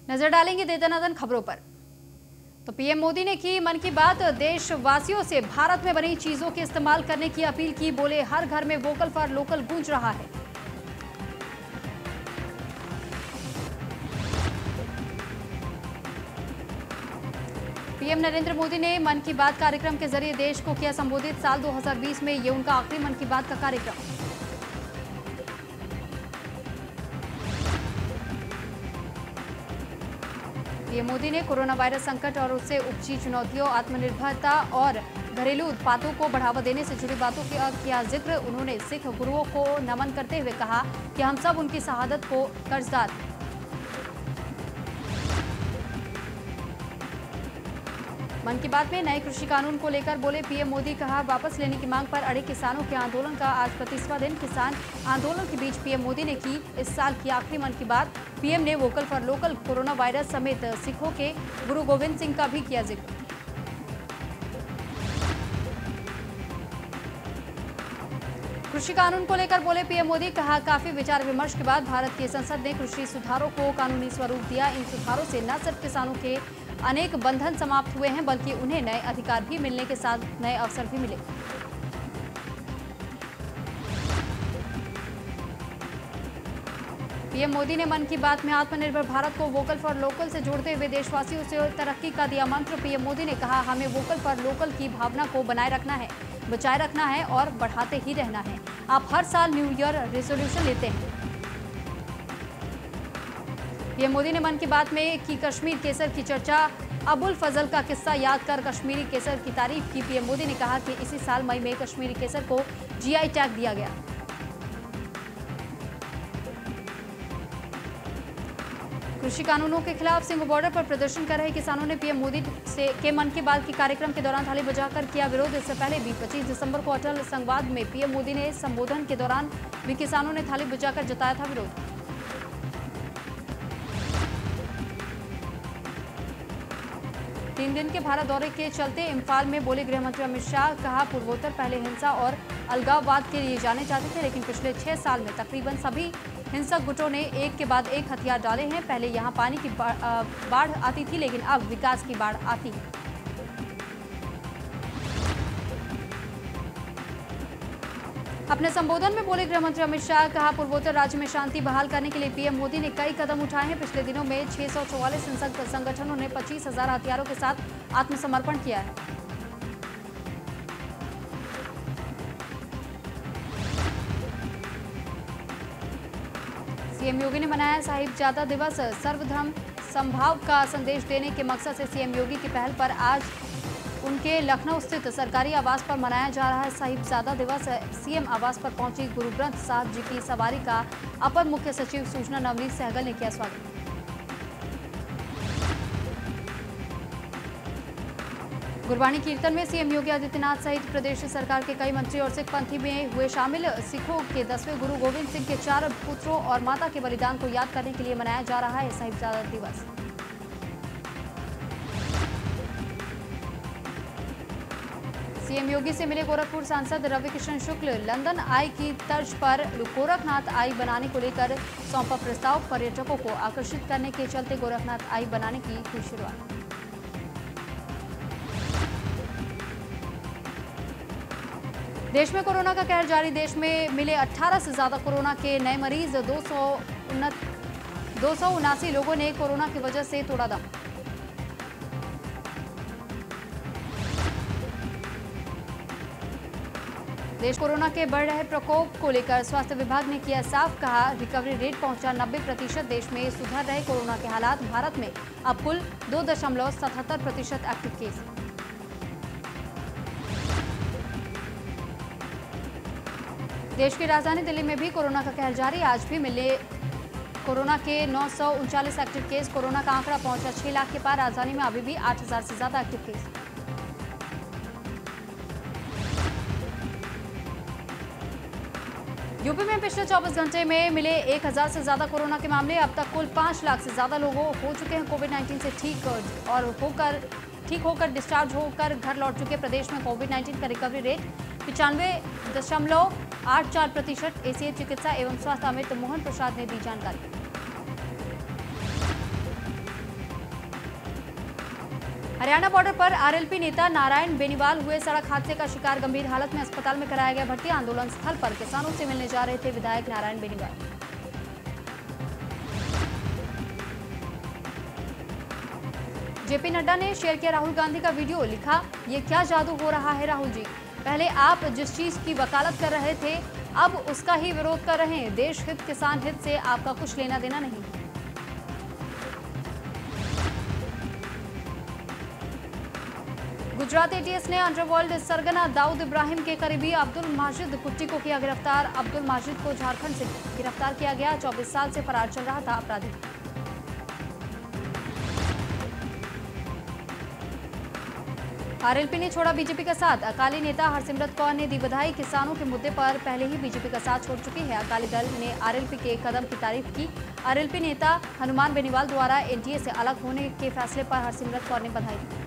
नजर डालेंगे दे दनादन खबरों पर। तो पीएम मोदी ने की मन की बात, देशवासियों से भारत में बनी चीजों के इस्तेमाल करने की अपील की। बोले हर घर में वोकल फॉर लोकल गूंज रहा है। पीएम नरेंद्र मोदी ने मन की बात कार्यक्रम के जरिए देश को किया संबोधित। साल 2020 में ये उनका आखिरी मन की बात का कार्यक्रम। पीएम मोदी ने कोरोना वायरस संकट और उससे उपजी चुनौतियों, आत्मनिर्भरता और घरेलू उत्पादों को बढ़ावा देने से जुड़ी बातों का किया जिक्र। उन्होंने सिख गुरुओं को नमन करते हुए कहा कि हम सब उनकी शहादत को कर्जदार हैं। मन की बात में नए कृषि कानून को लेकर बोले पीएम मोदी। कहा वापस लेने की मांग पर अड़े किसानों के आंदोलन का आज 35वां दिन। किसान आंदोलन के बीच पीएम मोदी ने की इस साल की आखिरी मन की बात। पीएम ने vocal for local, corona virus समेत सिखों के गुरु गोविंद सिंह का भी किया जिक्र। कृषि कानून को लेकर बोले पीएम मोदी। कहा काफी विचार विमर्श के बाद भारत की संसद ने कृषि सुधारों को कानूनी स्वरूप दिया। इन सुधारों से न सिर्फ किसानों के अनेक बंधन समाप्त हुए हैं, बल्कि उन्हें नए अधिकार भी मिलने के साथ नए अवसर भी मिले। पीएम मोदी ने मन की बात में आत्मनिर्भर भारत को वोकल फॉर लोकल से जोड़ते हुए देशवासियों से तरक्की का दिया मंत्र। पीएम मोदी ने कहा हमें वोकल फॉर लोकल की भावना को बनाए रखना है, बचाए रखना है और बढ़ाते ही रहना है। आप हर साल न्यू ईयर रेजोल्यूशन लेते हैं। पीएम मोदी ने मन की बात में की कश्मीर केसर की चर्चा। अबुल फजल का किस्सा याद कर कश्मीरी केसर की तारीफ की। पीएम मोदी ने कहा कि इसी साल मई में कश्मीरी केसर को जीआई टैग दिया गया। कृषि कानूनों के खिलाफ सिंघ बॉर्डर पर प्रदर्शन कर रहे किसानों ने पीएम मोदी के मन की बात की कार्यक्रम के दौरान थाली बजाकर किया विरोध। इससे पहले भी 25 दिसंबर को अटल संवाद में पीएम मोदी ने संबोधन के दौरान भी किसानों ने थाली बजाकर जताया था विरोध। तीन दिन के भारत दौरे के चलते इम्फाल में बोले गृह मंत्री अमित शाह। कहा पूर्वोत्तर पहले हिंसा और अलगाववाद के लिए जाने जाते थे, लेकिन पिछले 6 साल में तकरीबन सभी हिंसक गुटों ने एक के बाद एक हथियार डाले हैं। पहले यहां पानी की बाढ़ आती थी, लेकिन अब विकास की बाढ़ आती है। अपने संबोधन में बोले गृह मंत्री अमित शाह। कहा पूर्वोत्तर राज्य में शांति बहाल करने के लिए पीएम मोदी ने कई कदम उठाए हैं। पिछले दिनों में 644 हिंसक संगठनों ने 25,000 हथियारों के साथ आत्मसमर्पण किया है। सीएम योगी ने मनाया साहिबजादा दिवस। सर्वधर्म समभाव का संदेश देने के मकसद से सीएम योगी की पहल पर आज उनके लखनऊ स्थित सरकारी आवास पर मनाया जा रहा है साहिबजादा दिवस। सीएम आवास पर पहुंची गुरु ग्रंथ साहब जी की सवारी का अपर मुख्य सचिव सूचना नवनीत सहगल ने किया स्वागत। गुरबाणी कीर्तन में सीएम योगी आदित्यनाथ सहित प्रदेश सरकार के कई मंत्री और सिख पंथी में हुए शामिल। सिखों के 10वें गुरु गोविंद सिंह के 4 पुत्रों और माता के बलिदान को याद करने के लिए मनाया जा रहा है साहिबजादा दिवस। सीएम योगी से मिले गोरखपुर सांसद रविकिशन शुक्ल। लंदन आई की तर्ज पर गोरखनाथ आई बनाने को लेकर सौंपा प्रस्ताव। पर्यटकों को आकर्षित करने के चलते गोरखनाथ आई बनाने की हुई शुरुआत। देश में कोरोना का कहर जारी। देश में मिले 18 से ज्यादा कोरोना के नए मरीज। 279 लोगों ने कोरोना की वजह से तोड़ा दम। देश कोरोना के बढ़ रहे प्रकोप को लेकर स्वास्थ्य विभाग ने किया साफ। कहा रिकवरी रेट पहुंचा 90%। देश में सुधर रहे कोरोना के हालात। भारत में अब कुल 2.77% एक्टिव केस। देश की राजधानी दिल्ली में भी कोरोना का कहर जारी। आज भी मिले कोरोना के 939 एक्टिव केस। कोरोना का आंकड़ा पहुंचा 6 लाख के पार। राजधानी में अभी भी 8,000 से ज्यादा एक्टिव केस। यूपी में पिछले 24 घंटे में मिले 1,000 से ज्यादा कोरोना के मामले। अब तक कुल 5 लाख से ज्यादा लोग हो चुके हैं कोविड-19 से ठीक होकर डिस्चार्ज होकर घर लौट चुके। प्रदेश में कोविड-19 का रिकवरी रेट 95.84%। एसीए चिकित्सा एवं स्वास्थ्य अमित मोहन प्रसाद ने दी जानकारी। हरियाणा बॉर्डर पर आरएलपी नेता नारायण बेनीवाल हुए सड़क हादसे का शिकार, गंभीर हालत में अस्पताल में कराया गया भर्ती। आंदोलन स्थल पर किसानों से मिलने जा रहे थे विधायक नारायण बेनीवाल। जेपी नड्डा ने शेयर किया राहुल गांधी का वीडियो, लिखा, ये क्या जादू हो रहा है राहुल जी, पहले आप जिस चीज की वकालत कर रहे थे अब उसका ही विरोध कर रहे हैं। देश हित किसान हित से आपका कुछ लेना देना नहीं। गुजरात एटीएस ने अंडरवर्ल्ड सरगना दाऊद इब्राहिम के करीबी अब्दुल माजिद कुट्टी को किया गिरफ्तार। अब्दुल माजिद को झारखंड से गिरफ्तार किया गया। 24 साल से फरार चल रहा था अपराधी। आरएलपी ने छोड़ा बीजेपी का साथ, अकाली नेता हरसिमरत कौर ने दी बधाई। किसानों के मुद्दे पर पहले ही बीजेपी का साथ छोड़ चुकी है। अकाली दल ने आरएलपी के कदम की तारीफ की। आरएलपी नेता हनुमान बेनीवाल द्वारा एनडीए से अलग होने के फैसले पर हरसिमरत कौर ने बधाई दी।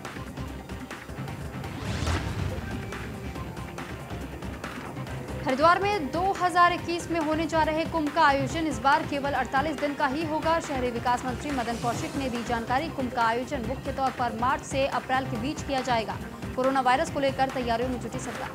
हरिद्वार में 2021 में होने जा रहे कुंभ का आयोजन इस बार केवल 48 दिन का ही होगा। शहरी विकास मंत्री मदन कौशिक ने दी जानकारी। कुंभ का आयोजन मुख्य तौर पर मार्च से अप्रैल के बीच किया जाएगा। कोरोना वायरस को लेकर तैयारियों में जुटी सरकार।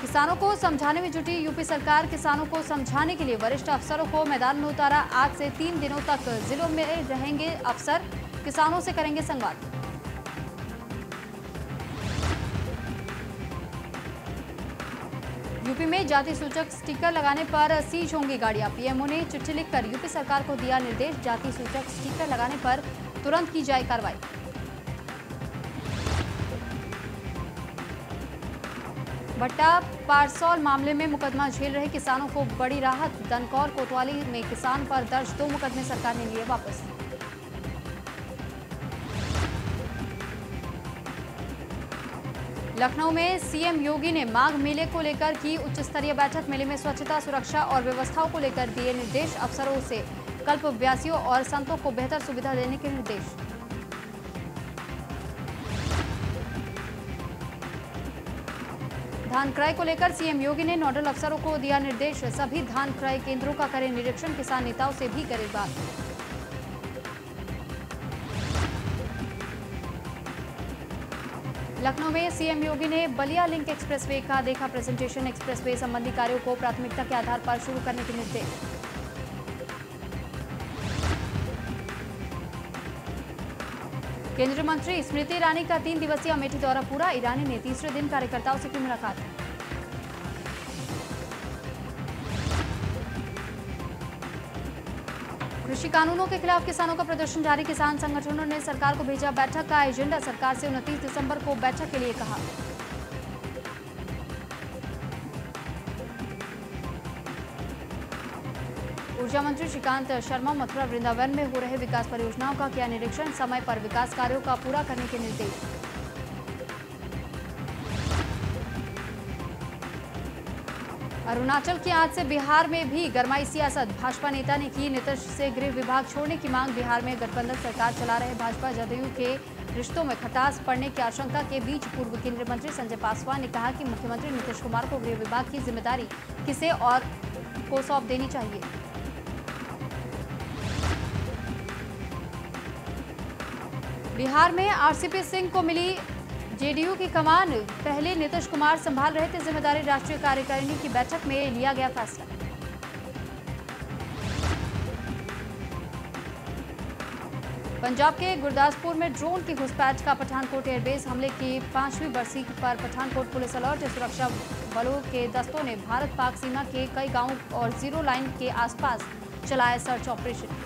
किसानों को समझाने में जुटी यूपी सरकार। किसानों को समझाने के लिए वरिष्ठ अफसरों को मैदान में उतारा। आज से 3 दिनों तक जिलों में रहेंगे अफसर, किसानों से करेंगे संवाद। यूपी में जाति सूचक स्टिकर लगाने पर सीज होंगी गाड़ियां। पीएमओ ने चिट्ठी लिखकर यूपी सरकार को दिया निर्देश, जाति सूचक स्टिकर लगाने पर तुरंत की जाए कार्रवाई। भट्टा पारसौल मामले में मुकदमा झेल रहे किसानों को बड़ी राहत। दनकौर कोतवाली में किसान पर दर्ज 2 मुकदमे सरकार ने लिए वापस। लखनऊ में सीएम योगी ने माघ मेले को लेकर की उच्च स्तरीय बैठक। मेले में स्वच्छता, सुरक्षा और व्यवस्थाओं को लेकर दिए निर्देश। अफसरों से कल्पव्यासियों और संतों को बेहतर सुविधा देने के निर्देश। धान क्रय को लेकर सीएम योगी ने नोडल अफसरों को दिया निर्देश। सभी धान क्रय केंद्रों का करें निरीक्षण, किसान नेताओं से भी करें बात। लखनऊ में सीएम योगी ने बलिया लिंक एक्सप्रेसवे का देखा प्रेजेंटेशन। एक्सप्रेसवे संबंधी कार्यों को प्राथमिकता के आधार पर शुरू करने के निर्देश। केंद्रीय मंत्री स्मृति ईरानी का 3 दिवसीय अमेठी दौरा पूरा। ईरानी ने तीसरे दिन कार्यकर्ताओं से की मुलाकात। कृषि कानूनों के खिलाफ किसानों का प्रदर्शन जारी। किसान संगठनों ने सरकार को भेजा बैठक का एजेंडा। सरकार से 29 दिसंबर को बैठक के लिए कहा। ऊर्जा मंत्री श्रीकांत शर्मा मथुरा वृंदावन में हो रहे विकास परियोजनाओं का किया निरीक्षण। समय पर विकास कार्यों का पूरा करने के निर्देश। अरुणाचल की आंच से बिहार में भी गरमाई सियासत। भाजपा नेता ने की नीतीश से गृह विभाग छोड़ने की मांग। बिहार में गठबंधन सरकार चला रहे भाजपा जदयू के रिश्तों में खटास पड़ने की आशंका के बीच पूर्व केंद्रीय मंत्री संजय पासवान ने कहा कि मुख्यमंत्री नीतीश कुमार को गृह विभाग की जिम्मेदारी किसी और को सौंप देनी चाहिए। बिहार में आरसीपी सिंह को मिली जेडीयू की कमान। पहले नीतीश कुमार संभाल रहे थे जिम्मेदारी। राष्ट्रीय कार्यकारिणी की बैठक में लिया गया फैसला। पंजाब के गुरदासपुर में ड्रोन की घुसपैठ का पठानकोट एयरबेस हमले की 5वीं बरसी पर पठानकोट पुलिस अलर्ट। सुरक्षा बलों के दस्तों ने भारत पाक सीमा के कई गांवों और जीरो लाइन के आसपास चलाया सर्च ऑपरेशन।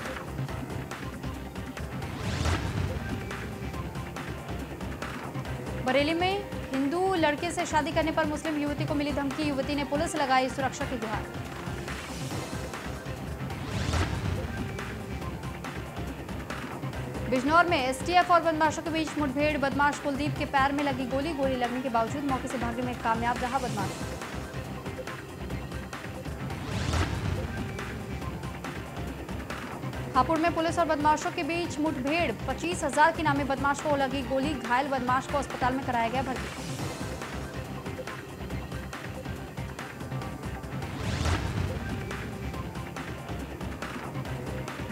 बरेली में हिंदू लड़के से शादी करने पर मुस्लिम युवती को मिली धमकी। युवती ने पुलिस लगाई सुरक्षा की गुहार। बिजनौर में एसटीएफ और बदमाशों के बीच मुठभेड़। बदमाश कुलदीप के पैर में लगी गोली। गोली लगने के बावजूद मौके से भागने में कामयाब रहा बदमाश। हापुड़ में पुलिस और बदमाशों के बीच मुठभेड़। 25,000 की नामी बदमाश को लगी गोली। घायल बदमाश को अस्पताल में कराया गया भर्ती।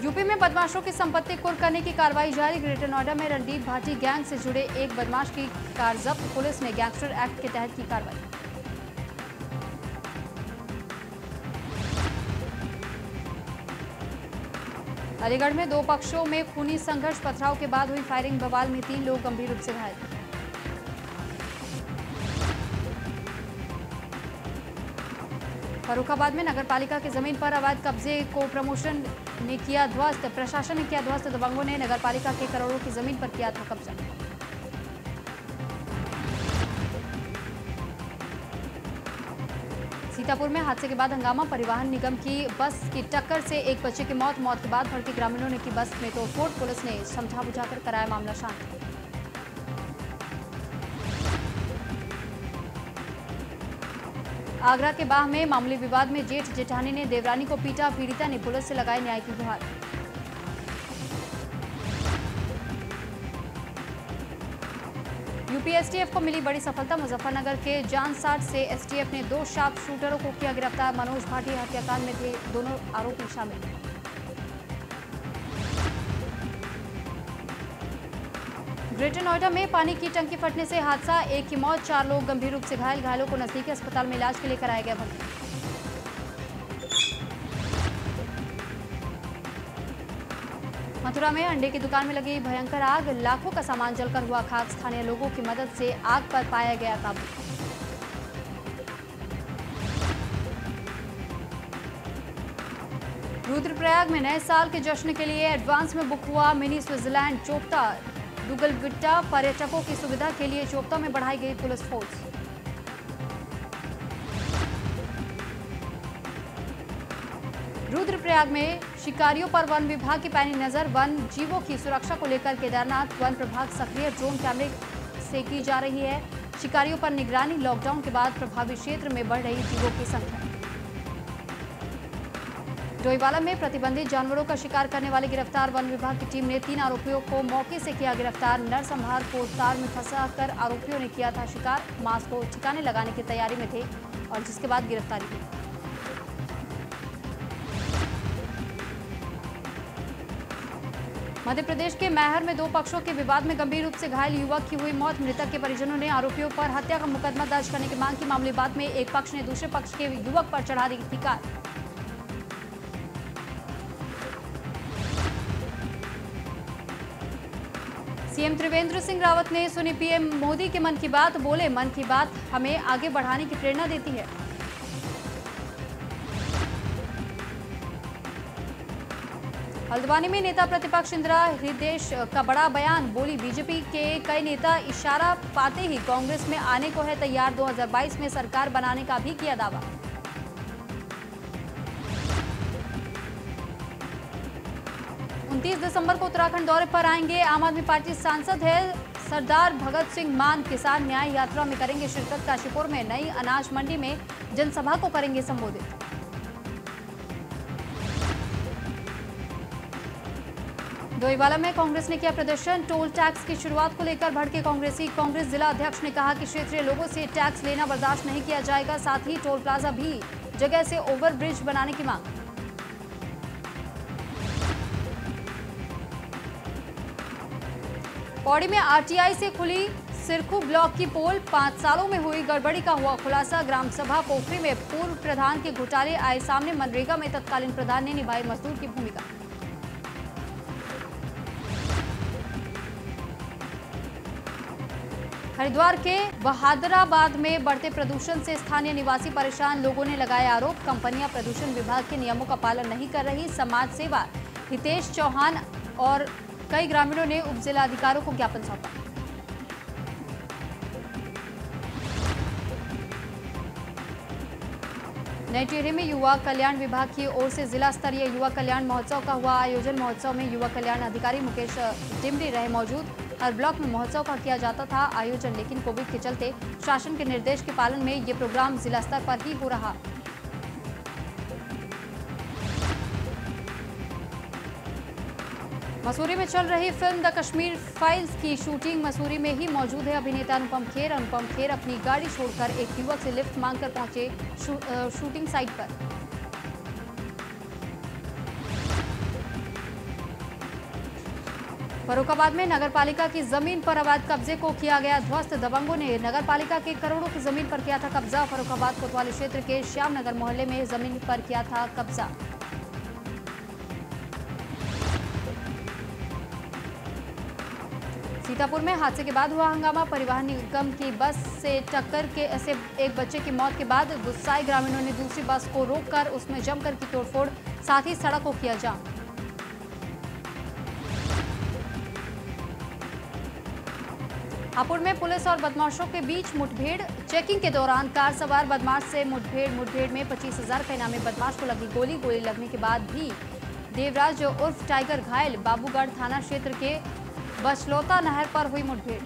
यूपी में बदमाशों की संपत्ति कुर्क करने की कार्रवाई जारी। ग्रेटर नोएडा में रणदीप भाटी गैंग से जुड़े एक बदमाश की कार जब्त। पुलिस ने गैंगस्टर एक्ट के तहत की कार्रवाई। अलीगढ़ में दो पक्षों में खूनी संघर्ष, पथराव के बाद हुई फायरिंग। बवाल में 3 लोग गंभीर रूप से घायल। फर्रुखाबाद में नगरपालिका की जमीन पर अवैध कब्जे को प्रमोशन ने किया ध्वस्त। प्रशासन ने किया ध्वस्त। दबंगों ने नगरपालिका के करोड़ों की जमीन पर किया था कब्जा। सीतापुर में हादसे के बाद हंगामा। परिवहन निगम की बस की टक्कर से एक बच्चे की मौत। मौत के बाद भड़के ग्रामीणों ने की बस में तोड़फोड़। पुलिस ने समझा बुझाकर कराया मामला शांत। आगरा के बाह में मामूली विवाद में जेठ जेठानी ने देवरानी को पीटा। पीड़िता ने पुलिस से लगाई न्याय की गुहार। यूपी एसटीएफ को मिली बड़ी सफलता। मुजफ्फरनगर के जानसाट से एसटीएफ ने 2 शार्प शूटरों को किया गिरफ्तार। मनोज भाटी हत्याकांड में थे दोनों आरोपी शामिल। ग्रेटर नोएडा में पानी की टंकी फटने से हादसा। एक की मौत, 4 लोग गंभीर रूप से घायल। घायलों को नजदीकी अस्पताल में इलाज के लिए कराया गया भर्ती। मथुरा में अंडे की दुकान में लगी भयंकर आग। लाखों का सामान जलकर हुआ खाक। स्थानीय लोगों की मदद से आग पर पाया गया काबू। रुद्रप्रयाग में नए साल के जश्न के लिए एडवांस में बुक हुआ मिनी स्विट्जरलैंड चोपता। दुगलगिट्टा पर्यटकों की सुविधा के लिए चोपता में बढ़ाई गई पुलिस फोर्स। रुद्रप्रयाग में शिकारियों पर वन विभाग की पैनी नजर। वन जीवों की सुरक्षा को लेकर केदारनाथ वन प्रभाग सक्रिय। ड्रोन कैमरे से की जा रही है शिकारियों पर निगरानी। लॉकडाउन के बाद प्रभावित क्षेत्र में बढ़ रही जीवों की संख्या। डोईवाला में प्रतिबंधित जानवरों का शिकार करने वाले गिरफ्तार। वन विभाग की टीम ने 3 आरोपियों को मौके से किया गिरफ्तार। नरसंहार को तार में फंसाकर आरोपियों ने किया था शिकार। मांस को ठिकाने लगाने की तैयारी में थे और जिसके बाद गिरफ्तारी हुई। मध्य प्रदेश के मैहर में 2 पक्षों के विवाद में गंभीर रूप से घायल युवक की हुई मौत। मृतक के परिजनों ने आरोपियों पर हत्या का मुकदमा दर्ज करने की मांग की। मामले बाद में एक पक्ष ने दूसरे पक्ष के युवक पर चढ़ा दी थी कार। सीएम त्रिवेंद्र सिंह रावत ने सुनी पीएम मोदी के मन की बात। बोले, मन की बात हमें आगे बढ़ाने की प्रेरणा देती है। हल्द्वानी में नेता प्रतिपक्ष इंदिरा हृदयेश का बड़ा बयान। बोली, बीजेपी के कई नेता इशारा पाते ही कांग्रेस में आने को है तैयार। 2022 में सरकार बनाने का भी किया दावा। 29 दिसंबर को उत्तराखंड दौरे पर आएंगे आम आदमी पार्टी सांसद है सरदार भगत सिंह मान। किसान न्याय यात्रा में करेंगे शिरकत। काशीपुर में नई अनाज मंडी में जनसभा को करेंगे संबोधित। डोईवाला में कांग्रेस ने किया प्रदर्शन। टोल टैक्स की शुरुआत को लेकर भड़के कांग्रेसी। कांग्रेस जिला अध्यक्ष ने कहा कि क्षेत्रीय लोगों से टैक्स लेना बर्दाश्त नहीं किया जाएगा। साथ ही टोल प्लाजा भी जगह से ओवरब्रिज बनाने की मांग। पौड़ी में आरटीआई से खुली सिरखू ब्लॉक की पोल। 5 सालों में हुई गड़बड़ी का हुआ खुलासा। ग्राम सभा पोखरी में पूर्व प्रधान के घोटाले आए सामने। मनरेगा में तत्कालीन प्रधान ने निभाई मजदूर की भूमिका। हरिद्वार के बहादुराबाद में बढ़ते प्रदूषण से स्थानीय निवासी परेशान। लोगों ने लगाया आरोप, कंपनियां प्रदूषण विभाग के नियमों का पालन नहीं कर रही। समाज सेवा हितेश चौहान और कई ग्रामीणों ने उप जिलाधिकारियों को ज्ञापन सौंपा। नई टिहरी में युवा कल्याण विभाग की ओर से जिला स्तरीय युवा कल्याण महोत्सव का हुआ आयोजन। महोत्सव में युवा कल्याण अधिकारी मुकेश डिमरी रहे मौजूद। हर ब्लॉक में महोत्सव का किया जाता था आयोजन, लेकिन कोविड के चलते शासन के निर्देश के पालन में ये प्रोग्राम जिला स्तर पर ही हो रहा। मसूरी में चल रही फिल्म द कश्मीर फाइल्स की शूटिंग मसूरी में ही मौजूद है अभिनेता अनुपम खेर। अनुपम खेर अपनी गाड़ी छोड़कर एक युवक से लिफ्ट मांगकर पहुंचे शूटिंग साइट पर। फर्रुखाबाद में नगरपालिका की जमीन पर अवैध कब्जे को किया गया ध्वस्त। दबंगों ने नगरपालिका के करोड़ों की जमीन पर किया था कब्जा। फर्रुखाबाद कोतवाली क्षेत्र के श्याम नगर मोहल्ले में जमीन पर किया था कब्जा। सीतापुर में हादसे के बाद हुआ हंगामा। परिवहन निगम की बस से टक्कर के ऐसे एक बच्चे की मौत के बाद गुस्साए ग्रामीणों ने दूसरी बस को रोककर उसमें जमकर की तोड़फोड़, साथ ही सड़क को किया जाम। हापुड़ में पुलिस और बदमाशों के बीच मुठभेड़। चेकिंग के दौरान कार सवार बदमाश से मुठभेड़ में 25,000 के इनामी बदमाश को लगी गोली लगने के बाद भी देवराज उर्फ टाइगर घायल। बाबूगढ़ थाना क्षेत्र के बचलौता नहर पर हुई मुठभेड़।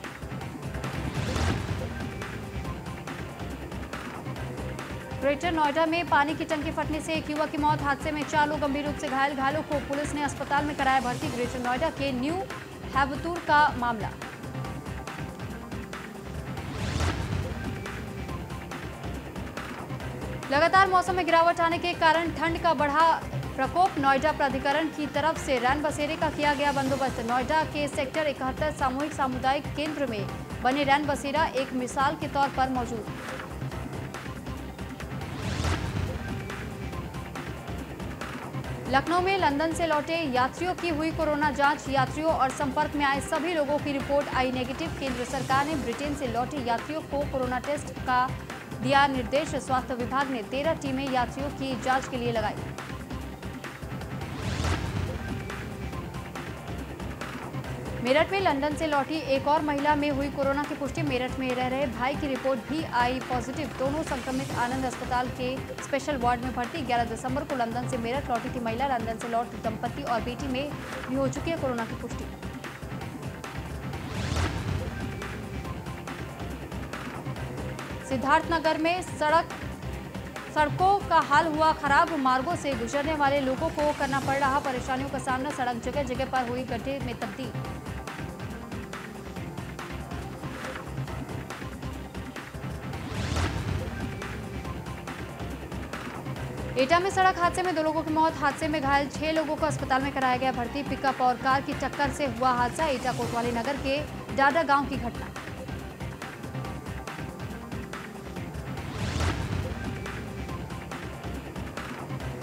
ग्रेटर नोएडा में पानी की टंकी फटने से एक युवक की मौत। हादसे में 4 लोग गंभीर रूप से घायल। घायलों को पुलिस ने अस्पताल में कराया भर्ती। ग्रेटर नोएडा के न्यू हैवतूर का मामला। लगातार मौसम में गिरावट आने के कारण ठंड का बढ़ा प्रकोप। नोएडा प्राधिकरण की तरफ से रैन बसेरे का किया गया बंदोबस्त। नोएडा के सेक्टर 71 सामूहिक सामुदायिक केंद्र में बने रैन बसेरा एक मिसाल के तौर पर मौजूद। लखनऊ में लंदन से लौटे यात्रियों की हुई कोरोना जांच। यात्रियों और संपर्क में आए सभी लोगों की रिपोर्ट आई नेगेटिव। केंद्र सरकार ने ब्रिटेन से लौटे यात्रियों को कोरोना टेस्ट का दिया निर्देश। स्वास्थ्य विभाग ने 13 टीमें यात्रियों की जांच के लिए लगाई। मेरठ में लंदन से लौटी एक और महिला में हुई कोरोना की पुष्टि। मेरठ में रह रहे भाई की रिपोर्ट भी आई पॉजिटिव। दोनों संक्रमित आनंद अस्पताल के स्पेशल वार्ड में भर्ती। 11 दिसंबर को लंदन से मेरठ लौटी थी महिला। लंदन से लौट दंपति और बेटी में भी हो चुकी है कोरोना की पुष्टि। सिद्धार्थनगर में सड़कों का हाल हुआ खराब। मार्गों से गुजरने वाले लोगों को करना पड़ रहा परेशानियों का सामना। सड़क जगह जगह पर हुई गड्ढे में तब्दील। एटा में सड़क हादसे में 2 लोगों की मौत। हादसे में घायल 6 लोगों को अस्पताल में कराया गया भर्ती। पिकअप और कार की टक्कर से हुआ हादसा। एटा कोतवाली नगर के डाडा गांव की घटना।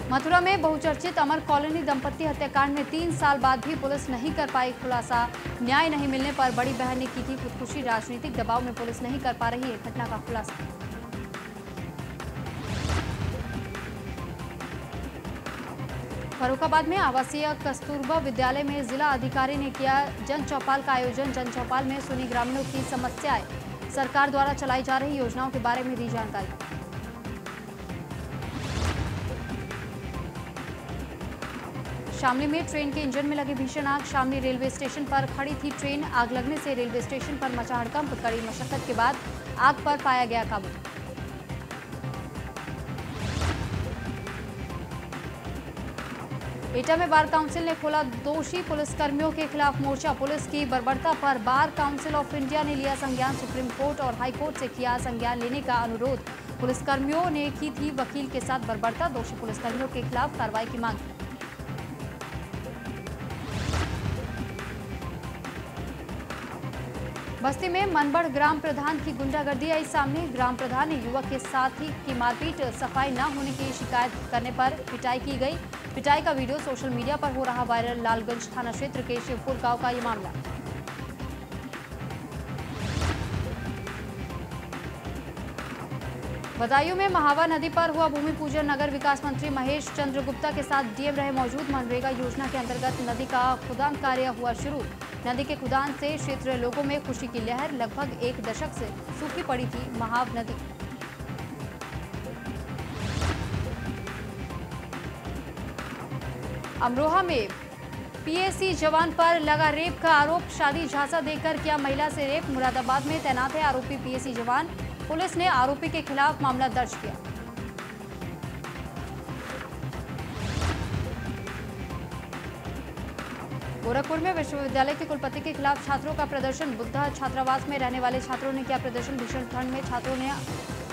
मथुरा में बहुचर्चित अमर कॉलोनी दंपति हत्याकांड में 3 साल बाद भी पुलिस नहीं कर पाई खुलासा। न्याय नहीं मिलने पर बड़ी बहन ने की थी खुदकुशी। राजनीतिक दबाव में पुलिस नहीं कर पा रही है घटना का खुलासा। फर्रुखाबाद में आवासीय कस्तूरबा विद्यालय में जिला अधिकारी ने किया जन चौपाल का आयोजन। जन चौपाल में सुनी ग्रामीणों की समस्याएं, सरकार द्वारा चलाई जा रही योजनाओं के बारे में दी जानकारी। शामली में ट्रेन के इंजन में लगी भीषण आग। शामली रेलवे स्टेशन पर खड़ी थी ट्रेन। आग लगने से रेलवे स्टेशन पर मचा हड़कंप। कड़ी मशक्कत के बाद आग पर पाया गया काबू। एटा में बार काउंसिल ने खोला दोषी पुलिसकर्मियों के खिलाफ मोर्चा। पुलिस की बर्बरता पर बार काउंसिल ऑफ इंडिया ने लिया संज्ञान। सुप्रीम कोर्ट और हाई कोर्ट से किया संज्ञान लेने का अनुरोध। पुलिसकर्मियों ने की थी वकील के साथ बर्बरता। दोषी पुलिसकर्मियों के खिलाफ कार्रवाई की मांग। बस्ती में मनबड़ ग्राम प्रधान की गुंडागर्दी आई सामने। ग्राम प्रधान ने युवक के साथी की मारपीट, सफाई न होने की शिकायत करने पर पिटाई की गई। पिटाई का वीडियो सोशल मीडिया पर हो रहा वायरल। लालगंज थाना क्षेत्र के शिवपुर गांव का ये मामला। बदायूं में महावा नदी पर हुआ भूमि पूजन। नगर विकास मंत्री महेश चंद्र गुप्ता के साथ डीएम रहे मौजूद। मनरेगा योजना के अंतर्गत नदी का खुदान कार्य हुआ शुरू। नदी के खुदान से क्षेत्रीय लोगों में खुशी की लहर। लगभग 1 दशक से सूखी पड़ी थी महाव नदी। अमरोहा में पीएसी जवान पर लगा रेप का आरोप। शादी झांसा देकर किया महिला से रेप। मुरादाबाद में तैनात है आरोपी पीएसी जवान। पुलिस ने आरोपी के खिलाफ मामला दर्ज किया। गोरखपुर में विश्वविद्यालय के कुलपति के खिलाफ छात्रों का प्रदर्शन। बुद्धा छात्रावास में रहने वाले छात्रों ने किया प्रदर्शन। भीषण ठंड में छात्रों ने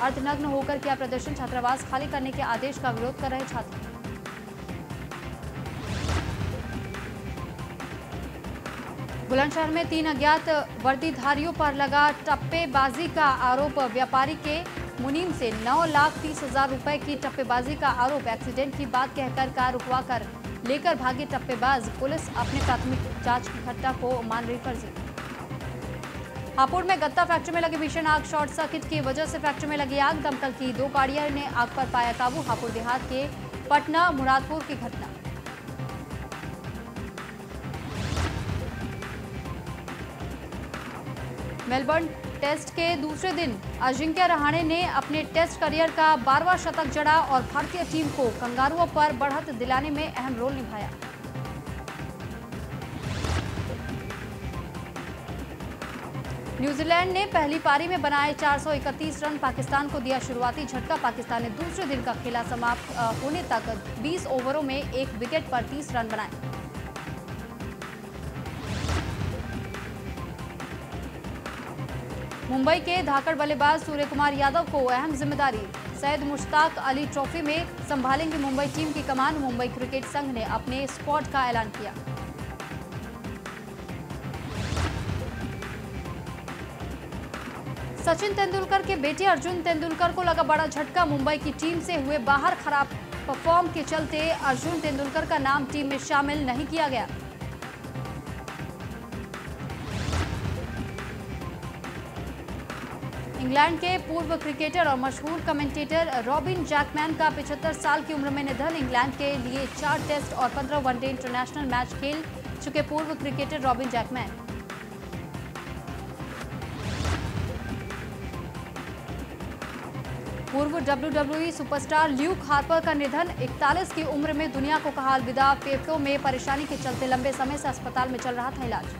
अर्धनग्न होकर किया प्रदर्शन। छात्रावास खाली करने के आदेश का विरोध कर रहे छात्र। बुलंदशहर में 3 अज्ञात वर्दीधारियों पर लगा टप्पेबाजी का आरोप। व्यापारी के मुनीम से 9,30,000 रुपए की टप्पेबाजी का आरोप। एक्सीडेंट की बात कहकर कार रुकवा कर लेकर भागे टप्पेबाज। पुलिस अपने प्राथमिक जांच की घटना को मान रही फर्जी। हापुड़ में गत्ता फैक्ट्री में लगी भीषण आग। शॉर्ट सर्किट की वजह से फैक्ट्री में लगी आग। दमकल की 2 गाड़ियों ने आग पर पाया काबू। हापुड़ देहात के पटना मुरादपुर की घटना। मेलबर्न टेस्ट के दूसरे दिन अजिंक्य रहाणे ने अपने टेस्ट करियर का 12वां शतक जड़ा और भारतीय टीम को कंगारुओं पर बढ़त दिलाने में अहम रोल निभाया। न्यूजीलैंड ने पहली पारी में बनाए 431 रन। पाकिस्तान को दिया शुरुआती झटका। पाकिस्तान ने दूसरे दिन का खेला समाप्त होने तक 20 ओवरों में 1 विकेट पर 30 रन बनाए। मुंबई के धाकड़ बल्लेबाज सूर्य कुमार यादव को अहम जिम्मेदारी। सैयद मुश्ताक अली ट्रॉफी में संभालेंगे मुंबई टीम की कमान। मुंबई क्रिकेट संघ ने अपने स्क्वाड का ऐलान किया। सचिन तेंदुलकर के बेटे अर्जुन तेंदुलकर को लगा बड़ा झटका। मुंबई की टीम से हुए बाहर। खराब परफॉर्म के चलते अर्जुन तेंदुलकर का नाम टीम में शामिल नहीं किया गया। इंग्लैंड के पूर्व क्रिकेटर और मशहूर कमेंटेटर रॉबिन जैकमैन का 75 साल की उम्र में निधन। इंग्लैंड के लिए 4 टेस्ट और 15 वनडे इंटरनेशनल मैच खेल चुके पूर्व क्रिकेटर रॉबिन जैकमैन। पूर्व WWE सुपरस्टार ल्यूक हार्पर का निधन। 41 की उम्र में दुनिया को कहा अलविदा। फेफड़ों में परेशानी के चलते लंबे समय से अस्पताल में चल रहा था इलाज।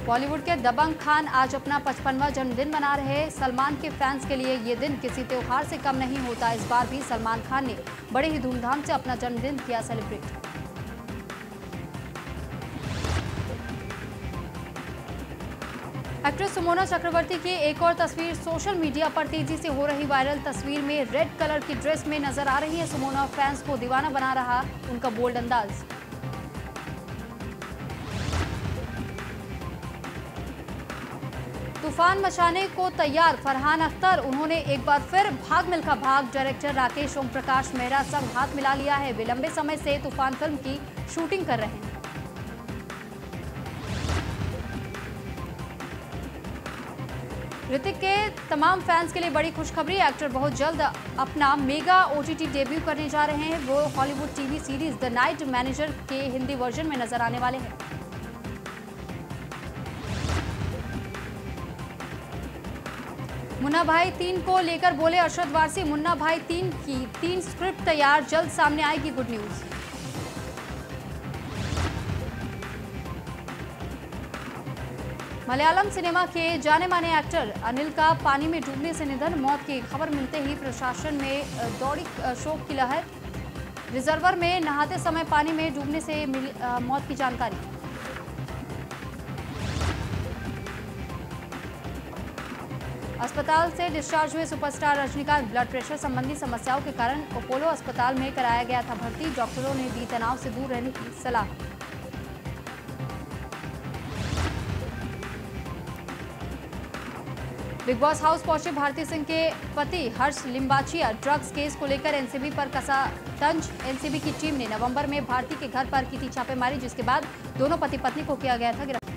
बॉलीवुड के दबंग खान आज अपना 55वां जन्मदिन मना रहे। सलमान के फैंस के लिए ये दिन किसी त्योहार से कम नहीं होता। इस बार भी सलमान खान ने बड़े ही धूमधाम से अपना जन्मदिन किया सेलिब्रेट। एक्ट्रेस सुमोना चक्रवर्ती की एक और तस्वीर सोशल मीडिया पर तेजी से हो रही वायरल। तस्वीर में रेड कलर की ड्रेस में नजर आ रही है सुमोना। फैंस को दीवाना बना रहा उनका बोल्ड अंदाज। तूफान मचाने को तैयार फरहान अख्तर। उन्होंने एक बार फिर भाग मिल्खा भाग। डायरेक्टर राकेश ओम प्रकाश मेहरा सब हाथ मिला लिया है। वे लंबे समय से तूफान फिल्म की शूटिंग कर रहे हैं। ऋतिक के तमाम फैंस के लिए बड़ी खुशखबरी। एक्टर बहुत जल्द अपना मेगा OTT डेब्यू करने जा रहे हैं। वो Hollywood TV series the night manager के हिंदी वर्जन में नजर आने वाले हैं। मुन्ना भाई 3 को लेकर बोले अरशद वारसी। मुन्ना भाई 3 की 3 स्क्रिप्ट तैयार। जल्द सामने आएगी गुड न्यूज। मलयालम सिनेमा के जाने माने एक्टर अनिल का पानी में डूबने से निधन। मौत की खबर मिलते ही प्रशासन में दौड़ी शोक की लहर। रिजर्वर में नहाते समय पानी में डूबने से मिली मौत की जानकारी। अस्पताल से डिस्चार्ज हुए सुपरस्टार रजनीकांत। ब्लड प्रेशर संबंधी समस्याओं के कारण अपोलो अस्पताल में कराया गया था भर्ती। डॉक्टरों ने दी तनाव से दूर रहने की सलाह। बिग बॉस हाउस पहुंचे भारती सिंह के पति हर्ष लिम्बाचिया। ड्रग्स केस को लेकर एनसीबी पर कसा तंज। एनसीबी की टीम ने नवंबर में भारती के घर पर की थी छापेमारी, जिसके बाद दोनों पति पत्नी को किया गया था गिरफ्तार।